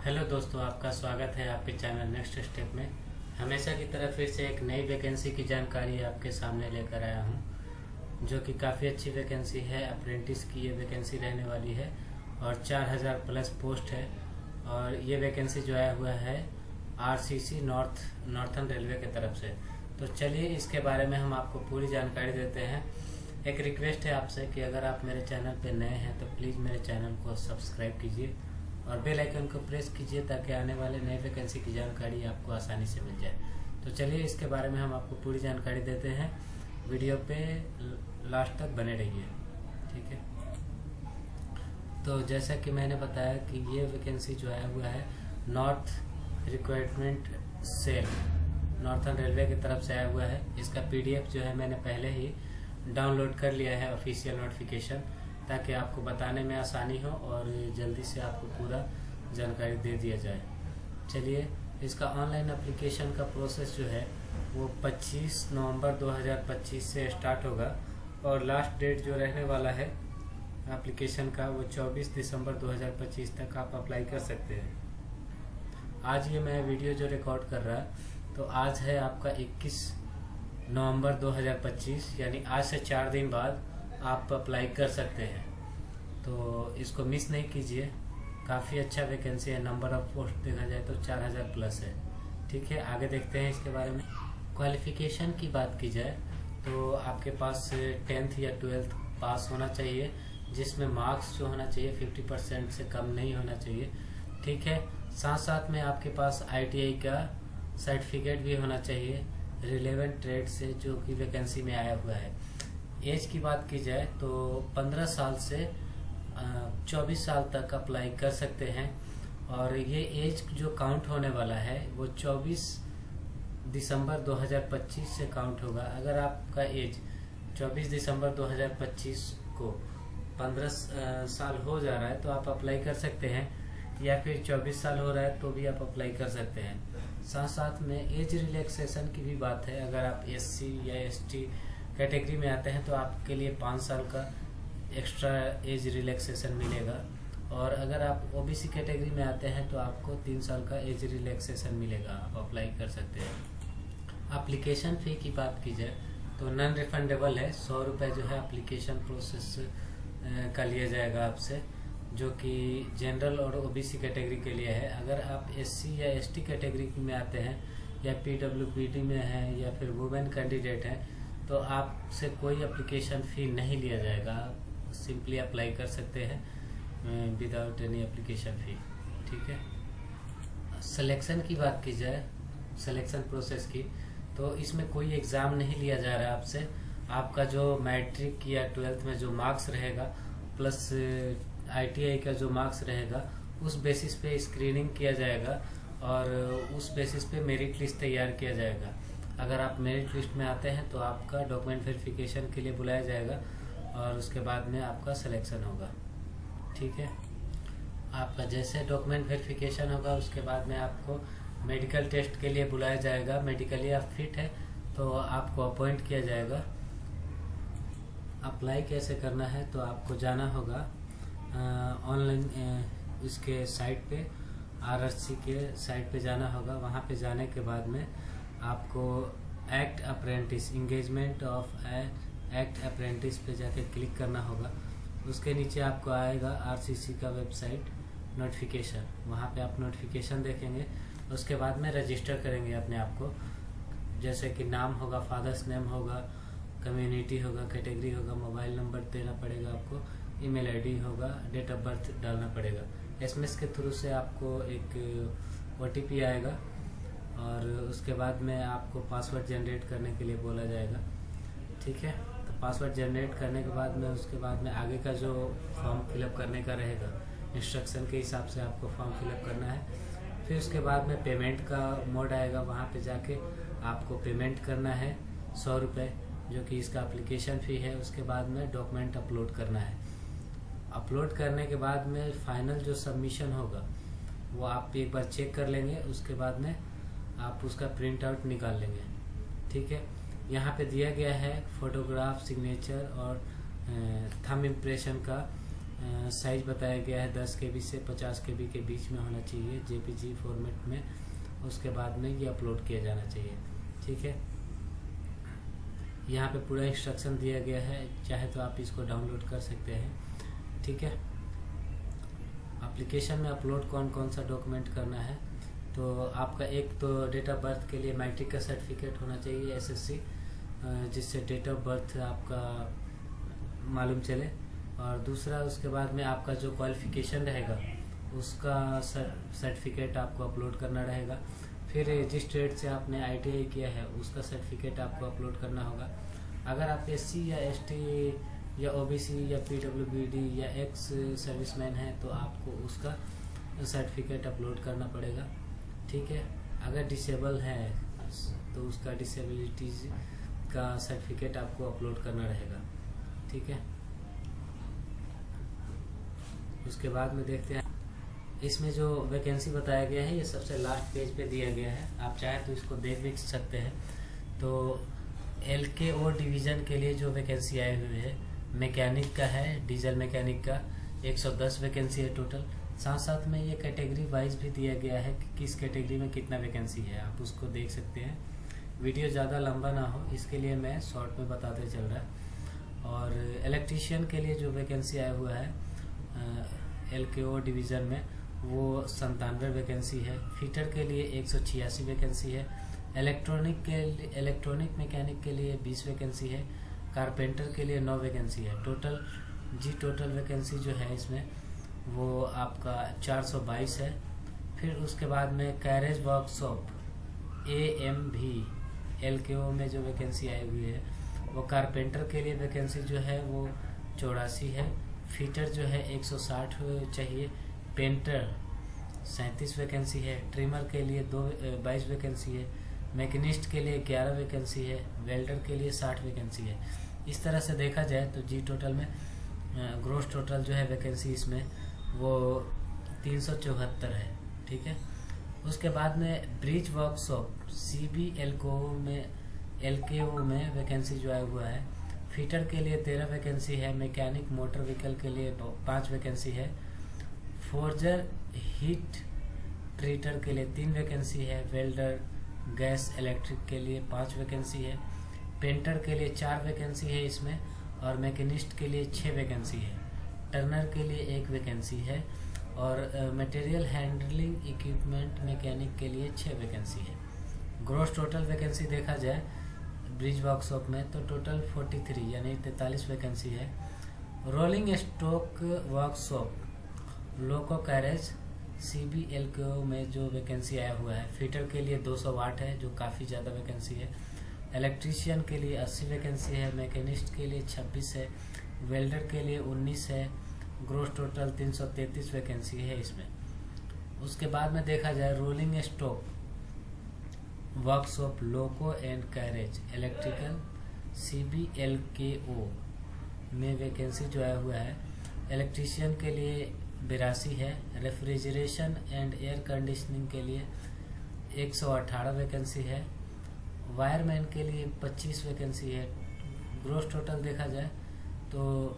Hello दोस्तों, आपका स्वागत है आपके चैनल नेक्स्ट स्टेप में। हमेशा की तरह फिर से एक नई वैकेंसी की जानकारी आपके सामने लेकर आया हूं, जो कि काफ़ी अच्छी वैकेंसी है। अप्रेंटिस की ये वैकेंसी रहने वाली है और 4000 प्लस पोस्ट है। और ये वैकेंसी जो आया हुआ है आरसीसी नॉर्थर्न रेलवे की तरफ से। तो चलिए इसके बारे में हम आपको पूरी जानकारी देते हैं। एक रिक्वेस्ट है आपसे कि अगर आप मेरे चैनल पर नए हैं तो प्लीज़ मेरे चैनल को सब्सक्राइब कीजिए और बेल आइकन को प्रेस कीजिए ताकि आने वाले नए वैकेंसी की जानकारी आपको आसानी से मिल जाए। तो चलिए इसके बारे में हम आपको पूरी जानकारी देते हैं। वीडियो पे लास्ट तक बने रहिए, ठीक है। तो जैसा कि मैंने बताया कि ये वैकेंसी जो आया हुआ है north requirement cell northern railway की तरफ से आया हुआ है। इसका पीडीएफ जो है मैंने पहले ही डाउनलोड कर लिया है ऑफिशियल नोटिफिकेशन, ताकि आपको बताने में आसानी हो और जल्दी से आपको पूरा जानकारी दे दिया जाए। चलिए, इसका ऑनलाइन एप्लीकेशन का प्रोसेस जो है वो 25 नवंबर 2025 से स्टार्ट होगा और लास्ट डेट जो रहने वाला है एप्लीकेशन का वो 24 दिसंबर 2025 तक आप अप्लाई कर सकते हैं। आज ये मैं वीडियो जो रिकॉर्ड कर रहा है तो आज है आपका 21 नवंबर 2025, यानी आज से 4 दिन बाद आप अप्लाई कर सकते हैं। तो इसको मिस नहीं कीजिए, काफ़ी अच्छा वैकेंसी है। नंबर ऑफ पोस्ट देखा जाए तो 4000 प्लस है, ठीक है। आगे देखते हैं इसके बारे में। क्वालिफिकेशन की बात की जाए तो आपके पास 10th या 12th पास होना चाहिए, जिसमें मार्क्स जो होना चाहिए 50% से कम नहीं होना चाहिए, ठीक है। साथ साथ में आपके पास ITI का सर्टिफिकेट भी होना चाहिए रिलेवेंट ट्रेड से, जो कि वैकेंसी में आया हुआ है। एज की बात की जाए तो 15 साल से 24 साल तक अप्लाई कर सकते हैं और ये एज जो काउंट होने वाला है वो 24 दिसंबर 2025 से काउंट होगा। अगर आपका एज 24 दिसंबर 2025 को 15 साल हो जा रहा है तो आप अप्लाई कर सकते हैं, या फिर 24 साल हो रहा है तो भी आप अप्लाई कर सकते हैं। साथ साथ में एज रिलैक्सेशन की भी बात है। अगर आप SC या ST कैटेगरी में आते हैं तो आपके लिए 5 साल का एक्स्ट्रा एज रिलैक्सेशन मिलेगा, और अगर आप OBC कैटेगरी में आते हैं तो आपको 3 साल का एज रिलैक्सेशन मिलेगा, आप अप्लाई कर सकते हैं। एप्लीकेशन फ़ी की बात की जाए तो नॉन रिफंडेबल है। 100 रुपये जो है एप्लीकेशन प्रोसेस का लिया जाएगा आपसे, जो कि जनरल और OBC कैटेगरी के लिए है। अगर आप SC या ST कैटेगरी में आते हैं या PWBD में हैं या फिर वुमेन कैंडिडेट हैं तो आपसे कोई एप्लीकेशन फ़ी नहीं लिया जाएगा, आप सिंपली अप्लाई कर सकते हैं विदाउट एनी एप्लीकेशन फ़ी, ठीक है। सिलेक्शन की बात की जाए, सिलेक्शन प्रोसेस की, तो इसमें कोई एग्ज़ाम नहीं लिया जा रहा है आपसे। आपका जो मैट्रिक या 12th में जो मार्क्स रहेगा प्लस ITI का जो मार्क्स रहेगा उस बेसिस पे स्क्रीनिंग किया जाएगा और उस बेसिस पे मेरिट लिस्ट तैयार किया जाएगा। अगर आप मेरिट लिस्ट में आते हैं तो आपका डॉक्यूमेंट वेरिफिकेशन के लिए बुलाया जाएगा और उसके बाद में आपका सिलेक्शन होगा, ठीक है। आपका जैसे डॉक्यूमेंट वेरिफिकेशन होगा उसके बाद में आपको मेडिकल टेस्ट के लिए बुलाया जाएगा। मेडिकली आप फिट है तो आपको अपॉइंट किया जाएगा। अप्लाई कैसे करना है तो आपको जाना होगा ऑनलाइन इसके साइट पे, RRC के साइट पे जाना होगा। वहाँ पे जाने के बाद में आपको act apprentice engagement of act apprentice पे जाके क्लिक करना होगा। उसके नीचे आपको आएगा RCC का वेबसाइट नोटिफिकेशन, वहाँ पे आप नोटिफिकेशन देखेंगे। उसके बाद में रजिस्टर करेंगे अपने आप को, जैसे कि नाम होगा, फादर्स नेम होगा, कम्युनिटी होगा, कैटेगरी होगा, मोबाइल नंबर देना पड़ेगा आपको, ईमेल ID होगा, डेट ऑफ बर्थ डालना पड़ेगा। SMS के थ्रू से आपको एक OTP आएगा और उसके बाद में आपको पासवर्ड जनरेट करने के लिए बोला जाएगा, ठीक है। तो पासवर्ड जनरेट करने के बाद में उसके बाद में आगे का जो फॉर्म फिलअप करने का रहेगा इंस्ट्रक्शन के हिसाब से आपको फॉर्म फिलअप करना है। फिर उसके बाद में पेमेंट का मोड आएगा, वहाँ पे जाके आपको पेमेंट करना है 100 रुपये, जो कि इसका एप्लीकेशन फ़ी है। उसके बाद में डॉक्यूमेंट अपलोड करना है। अपलोड करने के बाद में फाइनल जो सबमिशन होगा वो आप एक बार चेक कर लेंगे, उसके बाद में आप उसका प्रिंट आउट निकाल लेंगे, ठीक है। यहाँ पे दिया गया है फोटोग्राफ, सिग्नेचर और थंब इम्प्रेशन का साइज बताया गया है 10 KB से 50 KB के बीच में होना चाहिए JPG फॉर्मेट में। उसके बाद में ये अपलोड किया जाना चाहिए। ठीक है, यहाँ पे पूरा इंस्ट्रक्शन दिया गया है, चाहे तो आप इसको डाउनलोड कर सकते हैं। ठीक है, एप्लीकेशन में अपलोड कौन कौन सा डॉक्यूमेंट करना है, तो आपका एक तो डेट ऑफ बर्थ के लिए मैट्रिक का सर्टिफिकेट होना चाहिए SSC, जिससे डेट ऑफ बर्थ आपका मालूम चले। और दूसरा उसके बाद में आपका जो क्वालिफिकेशन रहेगा उसका सर्टिफिकेट आपको अपलोड करना रहेगा। फिर जिस ट्रेड से आपने ITI किया है उसका सर्टिफिकेट आपको अपलोड करना होगा। अगर आप SC या ST या OBC या PWBD या एक्स सर्विसमैन है तो आपको उसका सर्टिफिकेट अपलोड करना पड़ेगा। ठीक है, अगर डिसेबल है तो उसका डिसेबिलिटीज का सर्टिफिकेट आपको अपलोड करना रहेगा। ठीक है, उसके बाद में देखते हैं इसमें जो वैकेंसी बताया गया है, ये सबसे लास्ट पेज पे दिया गया है, आप चाहे तो इसको देख भी सकते हैं। तो LKO डिवीज़न के लिए जो वैकेंसी आई हुई है, मैकेनिक का है, डीजल मैकेनिक का 110 वैकेंसी है टोटल। साथ साथ में ये कैटेगरी वाइज भी दिया गया है कि किस कैटेगरी में कितना वैकेंसी है, आप उसको देख सकते हैं। वीडियो ज़्यादा लंबा ना हो इसके लिए मैं शॉर्ट में बताते चल रहा है। और इलेक्ट्रीशियन के लिए जो वैकेंसी आया हुआ है LKO डिवीज़न में, वो 97 वैकेंसी है। फिटर के लिए 186 वैकेंसी है। इलेक्ट्रॉनिक मैकेनिक के लिए 20 वैकेंसी है। कारपेंटर के लिए 9 वैकेंसी है। टोटल वैकेंसी जो है इसमें वो आपका 422 है। फिर उसके बाद में कैरेज वर्कशॉप AMV LKO में जो वैकेंसी आई हुई है, वो कारपेंटर के लिए वैकेंसी जो है वो 84 है। फिटर जो है 160 चाहिए। पेंटर 37 वैकेंसी है। ट्रिमर के लिए 22 वैकेंसी है। मैकेनिस्ट के लिए 11 वैकेंसी है। वेल्डर के लिए 60 वैकेंसी है। इस तरह से देखा जाए तो जी टोटल में ग्रोस टोटल जो है वैकेंसी इसमें वो 374 है। ठीक है, उसके बाद में ब्रिज वर्कशॉप LKO में वैकेंसी जो आया हुआ है, फिटर के लिए 13 वैकेंसी है। मैकेनिक मोटर व्हीकल के लिए 5 वैकेंसी है। फोर्जर हीट ट्रीटर के लिए 3 वैकेंसी है। वेल्डर गैस इलेक्ट्रिक के लिए 5 वैकेंसी है। पेंटर के लिए 4 वैकेंसी है इसमें, और मैकेनिस्ट के लिए 6 वैकेंसी है। टर्नर के लिए 1 वैकेंसी है, और मटेरियल हैंडलिंग इक्विपमेंट मैकेनिक के लिए 6 वैकेंसी है। ग्रॉस टोटल वैकेंसी देखा जाए ब्रिज वर्कशॉप में तो टोटल 43 यानी 43 वैकेंसी है। रोलिंग स्टॉक वर्कशॉप लोको कैरेज LKO में जो वैकेंसी आया हुआ है, फिटर के लिए 200 वाट है जो काफ़ी ज़्यादा वैकेंसी है। इलेक्ट्रीशियन के लिए 80 वैकेंसी है। मैकेनिस्ट के लिए 26 है। वेल्डर के लिए 19 है। ग्रोस टोटल 333 वैकेंसी है इसमें। उसके बाद में देखा जाए rolling stock workshop loco and carriage electrical LKO में वैकेंसी जो आया हुआ है, इलेक्ट्रीशियन के लिए 82 है। रेफ्रिजरेशन एंड एयर कंडीशनिंग के लिए 118 वैकेंसी है। वायरमैन के लिए 25 वैकेंसी है। ग्रोस टोटल देखा जाए तो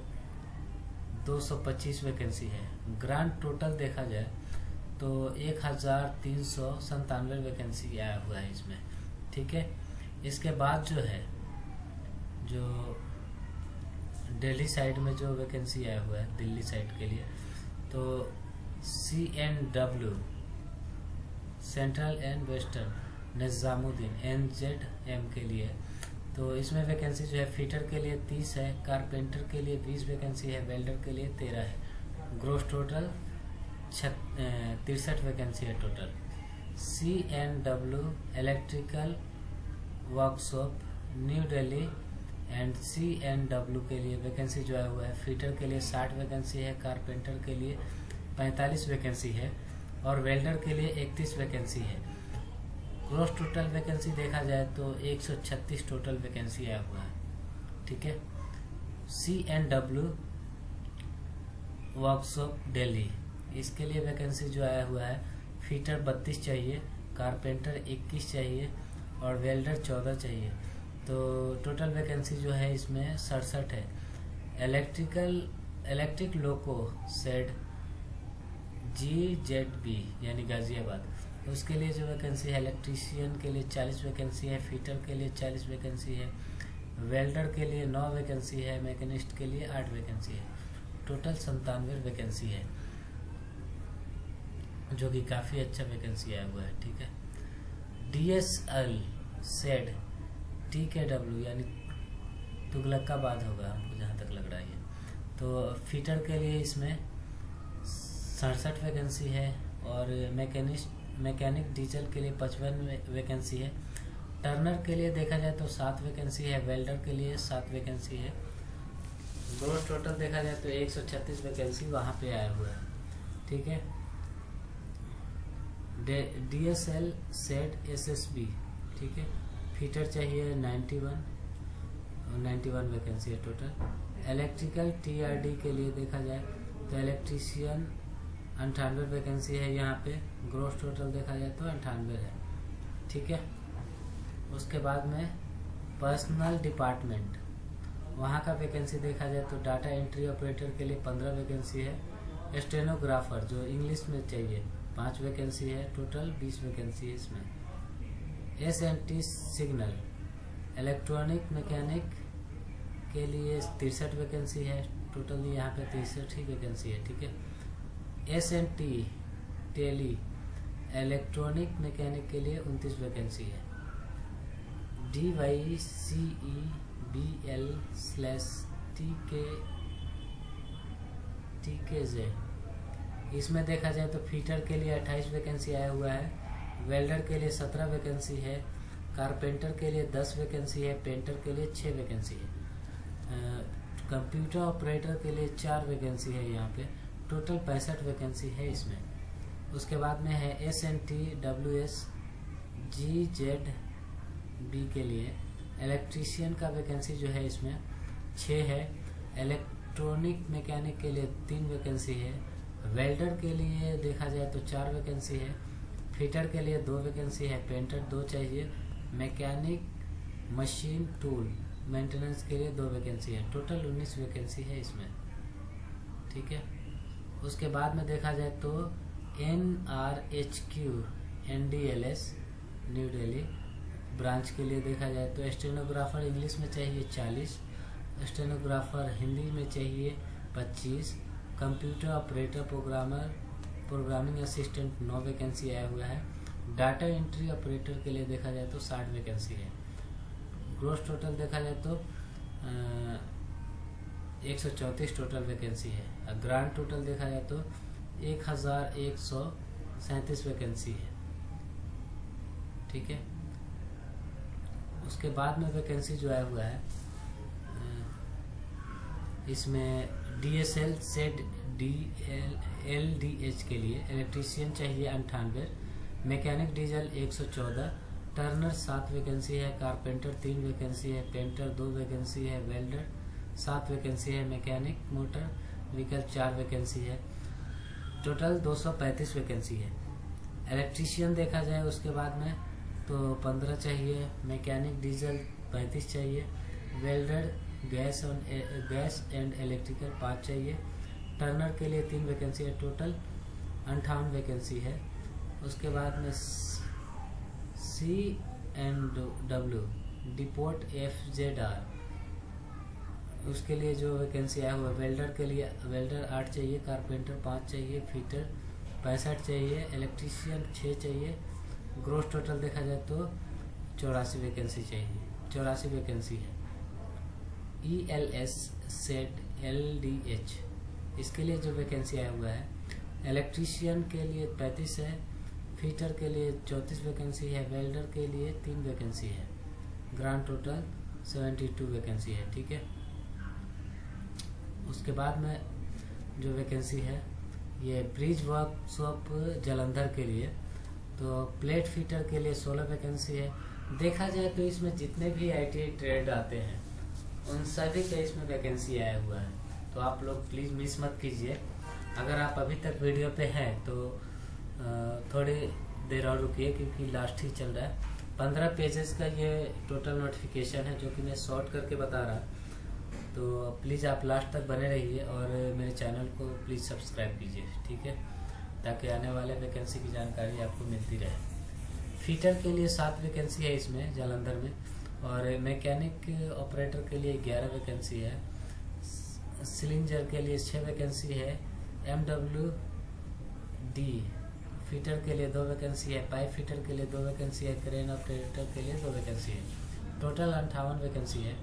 225 वैकेंसी है। ग्रांड टोटल देखा जाए तो 1397 वैकेंसी आया हुआ है इसमें। ठीक है, इसके बाद जो है जो दिल्ली साइड में जो वैकेंसी आया हुआ है दिल्ली साइड के लिए, तो CNW central and western Nizamuddin NZM के लिए, तो इसमें वैकेंसी जो है फिटर के लिए 30 है। कारपेंटर के लिए 20 वैकेंसी है। वेल्डर के लिए 13 है। ग्रोस टोटल 63 वैकेंसी है total. CNW electrical workshop new Delhi and CNW के लिए वैकेंसी जो आया हुआ है, फिटर के लिए 60 वैकेंसी है। कारपेंटर के लिए 45 वैकेंसी है, और वेल्डर के लिए 31 वैकेंसी है। ग्रोस टोटल वैकेंसी देखा जाए तो 136 टोटल वैकेंसी आया हुआ है। ठीक है, CNW वर्कशॉप दिल्ली, इसके लिए वैकेंसी जो आया हुआ है, फिटर 32 चाहिए। कारपेंटर 21 चाहिए, और वेल्डर 14 चाहिए। तो टोटल वैकेंसी जो है इसमें 67 है। इलेक्ट्रिक लोको सेड GZB यानी गाजियाबाद, उसके लिए जो वैकेंसी है इलेक्ट्रीशियन के लिए 40 वैकेंसी है, फिटर के लिए 40 वैकेंसी है, वेल्डर के लिए 9 वैकेंसी है, मैकेनिस्ट के लिए 8 वैकेंसी है। टोटल 97 वैकेंसी है, जो कि काफ़ी अच्छा वैकेंसी आया हुआ है। ठीक है। DSL सेड TKW यानी तुगलकाबाद होगा हमको जहाँ तक लग रहा है। तो फिटर के लिए इसमें 67 वैकेंसी है और मैकेनिक डीजल के लिए 55 वैकेंसी है। टर्नर के लिए देखा जाए तो 7 वैकेंसी है, वेल्डर के लिए 7 वैकेंसी है। ग्रोस टोटल देखा जाए तो 136 वैकेंसी वहाँ पे आया हुआ है। ठीक है। DSL सेड SSB, ठीक है, फिटर चाहिए 91 वैकेंसी है टोटल। इलेक्ट्रिकल TRD के लिए देखा जाए तो इलेक्ट्रीशियन 98 वैकेंसी है यहाँ पे। ग्रोस टोटल देखा जाए तो 98 है। ठीक है। उसके बाद में पर्सनल डिपार्टमेंट, वहाँ का वैकेंसी देखा जाए तो डाटा एंट्री ऑपरेटर के लिए 15 वैकेंसी है। स्टेनोग्राफर जो इंग्लिश में चाहिए 5 वैकेंसी है। टोटल 20 वैकेंसी है इसमें। SNT सिग्नल इलेक्ट्रॉनिक मैकेनिक के लिए 63 वैकेंसी है। टोटल यहाँ पे 63 ही वैकेंसी है। ठीक है। SNT टेली इलेक्ट्रॉनिक मैकेनिक के लिए 29 वैकेंसी है। DYCEBL/TKZ इसमें देखा जाए तो फिटर के लिए 28 वैकेंसी आया हुआ है। वेल्डर के लिए 17 वैकेंसी है। कारपेंटर के लिए 10 वैकेंसी है। पेंटर के लिए 6 वैकेंसी है। कंप्यूटर ऑपरेटर के लिए 4 वैकेंसी है यहाँ पे। टोटल 65 वैकेंसी है इसमें। उसके बाद में है SNT/WS/GZB के लिए इलेक्ट्रीशियन का वैकेंसी जो है इसमें 6 है। इलेक्ट्रॉनिक मैकेनिक के लिए 3 वैकेंसी है। वेल्डर के लिए देखा जाए तो 4 वैकेंसी है। फिटर के लिए 2 वैकेंसी है। पेंटर 2 चाहिए। मैकेनिक मशीन टूल मेंटेनेंस के लिए 2 वैकेंसी है। टोटल 19 वैकेंसी है इसमें। ठीक है। उसके बाद में देखा जाए तो NRHQ NDLS new Delhi branch के लिए देखा जाए तो स्टेनोग्राफर इंग्लिश में चाहिए 40, स्टेनोग्राफर हिंदी में चाहिए 25, computer operator programming assistant 9 vacancy आया हुआ है। डाटा एंट्री ऑपरेटर के लिए देखा जाए तो 60 वैकेंसी है। ग्रोस टोटल देखा जाए तो 134 टोटल वैकेंसी है। ग्रांड टोटल देखा जाए तो 1137 वैकेंसी है। ठीक है। उसके बाद में वैकेंसी जो आया हुआ है इसमें DSL सेड LDH के लिए इलेक्ट्रीशियन चाहिए 98, मैकेनिक डीजल 114, टर्नर 7 वैकेंसी है। कारपेंटर 3 वैकेंसी है। पेंटर 2 वैकेंसी है। वेल्डर 7 वैकेंसी है। मैकेनिक मोटर व्हीकल 4 वैकेंसी है। टोटल 235 वैकेंसी है। इलेक्ट्रीशियन देखा जाए उसके बाद में तो 15 चाहिए। मैकेनिक डीजल 35 चाहिए। वेल्डर गैस एंड इलेक्ट्रिकल 5 चाहिए। टर्नर के लिए 3 वैकेंसी है। टोटल 58 वैकेंसी है। उसके बाद में C&W डिपोर्ट FZR उसके लिए जो वैकेंसी आया हुआ है वेल्डर के लिए वेल्डर 8 चाहिए। कारपेंटर 5 चाहिए। फिटर 65 चाहिए। इलेक्ट्रीशियन 6 चाहिए। ग्रोस टोटल देखा जाए तो 84 वैकेंसी चाहिए। 84 वैकेंसी है। ELS सेट LDH इसके लिए जो वैकेंसी आया हुआ है इलेक्ट्रीशियन के लिए 35 है। फिटर के लिए 34 वैकेंसी है। वेल्डर के लिए 3 वैकेंसी है। ग्रांड टोटल 72 वैकेंसी है। ठीक है। उसके बाद में जो वैकेंसी है ये ब्रिज वर्कशॉप जालंधर के लिए तो प्लेट फिटर के लिए 16 वैकेंसी है। देखा जाए तो इसमें जितने भी ITI ट्रेड आते हैं उन सभी का इसमें वैकेंसी आया हुआ है। तो आप लोग प्लीज़ मिस मत कीजिए। अगर आप अभी तक वीडियो पे हैं तो थोड़ी देर और रुकिए क्योंकि लास्ट ही चल रहा है। 15 पेजेस का ये टोटल नोटिफिकेशन है जो कि मैं शॉर्ट करके बता रहा। तो प्लीज़ आप लास्ट तक बने रहिए और मेरे चैनल को प्लीज़ सब्सक्राइब कीजिए, ठीक है, ताकि आने वाले वैकेंसी की जानकारी आपको मिलती रहे। फीटर के लिए 7 वैकेंसी है इसमें जालंधर में, और मैकेनिक ऑपरेटर के लिए 11 वैकेंसी है, सिलेंडर के लिए 6 वैकेंसी है, MWD फीटर के लिए 2 वैकेंसी है, पाइप फीटर के लिए 2 वैकेंसी है, क्रेन ऑपरेटर के लिए 2 वैकेंसी है, टोटल 58 वैकेंसी है।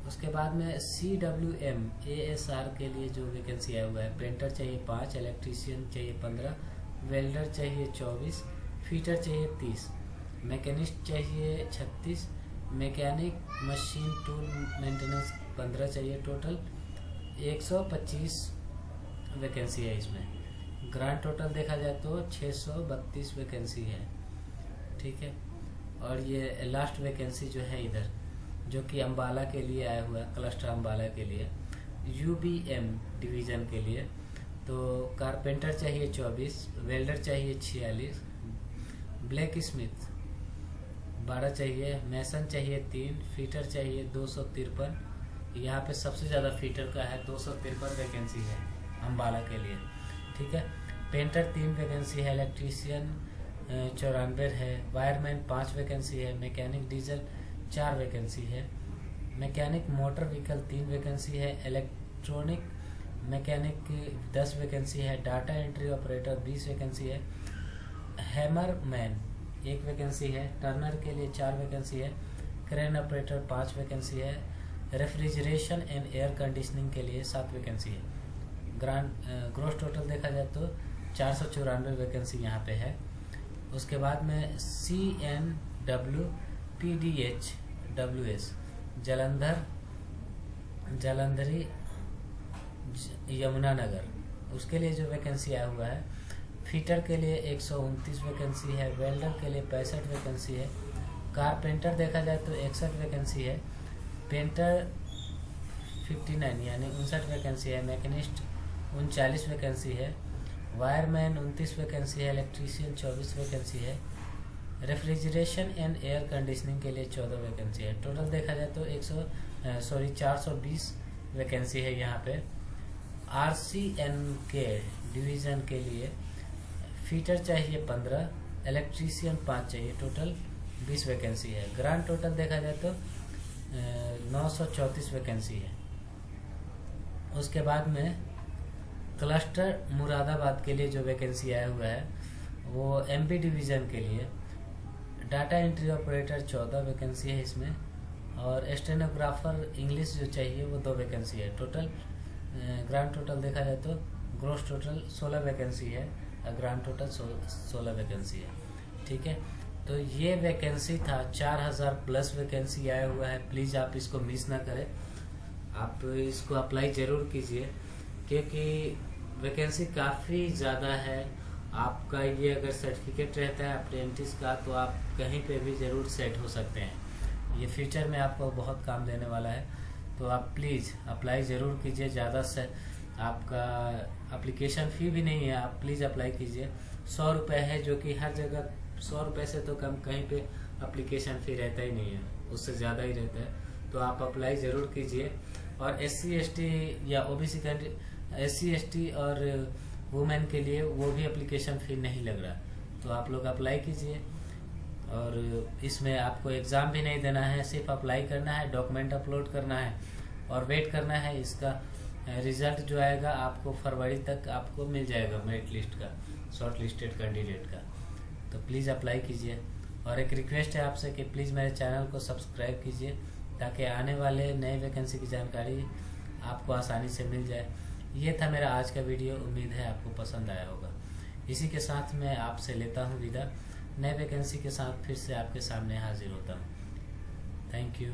उसके बाद में CWM ASR के लिए जो वैकेंसी आया हुआ है, पेंटर चाहिए 5, इलेक्ट्रीशियन चाहिए 15, वेल्डर चाहिए 24, फीटर चाहिए 30, मैकेनिस्ट चाहिए 36, मैकेनिक मशीन टूल मेंटेनेंस 15 चाहिए। टोटल 125 वैकेंसी है इसमें। ग्रांड टोटल देखा जाए तो 632 वैकेंसी है, ठीक है। और ये लास्ट वैकेंसी जो है इधर, जो कि अम्बाला के लिए आया हुआ है, क्लस्टर अम्बाला के लिए, UBM डिवीज़न के लिए। तो कारपेंटर चाहिए 24, वेल्डर चाहिए 46, ब्लैक स्मिथ 12 चाहिए, मैसन चाहिए 3, फीटर चाहिए 253। यहाँ पे सबसे ज़्यादा फीटर का है, 253 वैकेंसी है अम्बाला के लिए, ठीक है। पेंटर 3 वैकेंसी है, इलेक्ट्रीशियन 94 है, वायरमैन 5 वैकेंसी है, मैकेनिक डीजल 4 वैकेंसी है, मैकेनिक मोटर व्हीकल 3 वैकेंसी है, इलेक्ट्रॉनिक मैकेनिक 10 वैकेंसी है, डाटा एंट्री ऑपरेटर 20 वैकेंसी है, हैमर मैन 1 वैकेंसी है, टर्नर के लिए 4 वैकेंसी है, क्रेन ऑपरेटर 5 वैकेंसी है, रेफ्रिजरेशन एंड एयर कंडीशनिंग के लिए 7 वैकेंसी है। ग्रोस टोटल देखा जाए तो 494 वैकेंसी यहाँ पे है। उसके बाद में CNW PDHWS जालंधरी यमुनानगर, उसके लिए जो वैकेंसी आया हुआ है, फीटर के लिए 129 वैकेंसी है, वेल्डर के लिए 65 वैकेंसी है, कारपेंटर देखा जाए तो 61 वैकेंसी है, पेंटर 59 यानी 59 वैकेंसी है, मैकेनिस्ट 39 वैकेंसी है, वायरमैन 29 वैकेंसी है, इलेक्ट्रीशियन 24 वैकेंसी है, रेफ्रिजरेशन एंड एयर कंडीशनिंग के लिए 14 वैकेंसी है। टोटल देखा जाए तो 420 वैकेंसी है यहाँ पे। RCNK डिवीज़न के लिए फीटर चाहिए 15, इलेक्ट्रीशियन 5 चाहिए, टोटल 20 वैकेंसी है। ग्रांड टोटल देखा जाए तो 934 वैकेंसी है। उसके बाद में क्लस्टर मुरादाबाद के लिए जो वैकेंसी आया हुआ है वो MP डिवीज़न के लिए, डाटा एंट्री ऑपरेटर 14 वैकेंसी है इसमें, और स्टेनोग्राफर इंग्लिश जो चाहिए वो 2 वैकेंसी है। टोटल ग्रांड टोटल देखा जाए तो ग्रोस टोटल 16 वैकेंसी है, ग्रांड टोटल 16 वैकेंसी है, ठीक है। तो ये वैकेंसी था, 4000 प्लस वैकेंसी आया हुआ है। प्लीज़ आप इसको मिस ना करें, आप इसको अप्लाई ज़रूर कीजिए, क्योंकि वैकेंसी काफ़ी ज़्यादा है। आपका ये अगर सर्टिफिकेट रहता है अप्रेंटिस का तो आप कहीं पे भी ज़रूर सेट हो सकते हैं। ये फ्यूचर में आपको बहुत काम देने वाला है, तो आप प्लीज़ अप्लाई ज़रूर कीजिए। ज़्यादा से आपका एप्लीकेशन फ़ी भी नहीं है, आप प्लीज़ अप्लाई कीजिए। 100 रुपये है, जो कि हर जगह 100 रुपये से तो कम कहीं पे एप्लीकेशन फ़ी रहता ही नहीं है, उससे ज़्यादा ही रहता है। तो आप अप्लाई ज़रूर कीजिए। और SC ST या OBC SC ST और वुमेन के लिए वो भी एप्लीकेशन फ़ी नहीं लग रहा, तो आप लोग अप्लाई कीजिए। और इसमें आपको एग्ज़ाम भी नहीं देना है, सिर्फ अप्लाई करना है, डॉक्यूमेंट अपलोड करना है और वेट करना है। इसका रिज़ल्ट जो आएगा आपको फरवरी तक आपको मिल जाएगा, मेरिट लिस्ट का, शॉर्ट लिस्टेड कैंडिडेट का। तो प्लीज़ अप्लाई कीजिए। और एक रिक्वेस्ट है आपसे कि प्लीज़ मेरे चैनल को सब्सक्राइब कीजिए, ताकि आने वाले नए वैकेंसी की जानकारी आपको आसानी से मिल जाए। ये था मेरा आज का वीडियो, उम्मीद है आपको पसंद आया होगा। इसी के साथ मैं आपसे लेता हूँ विदा। नए वैकेंसी के साथ फिर से आपके सामने हाजिर होता हूँ। Thank you.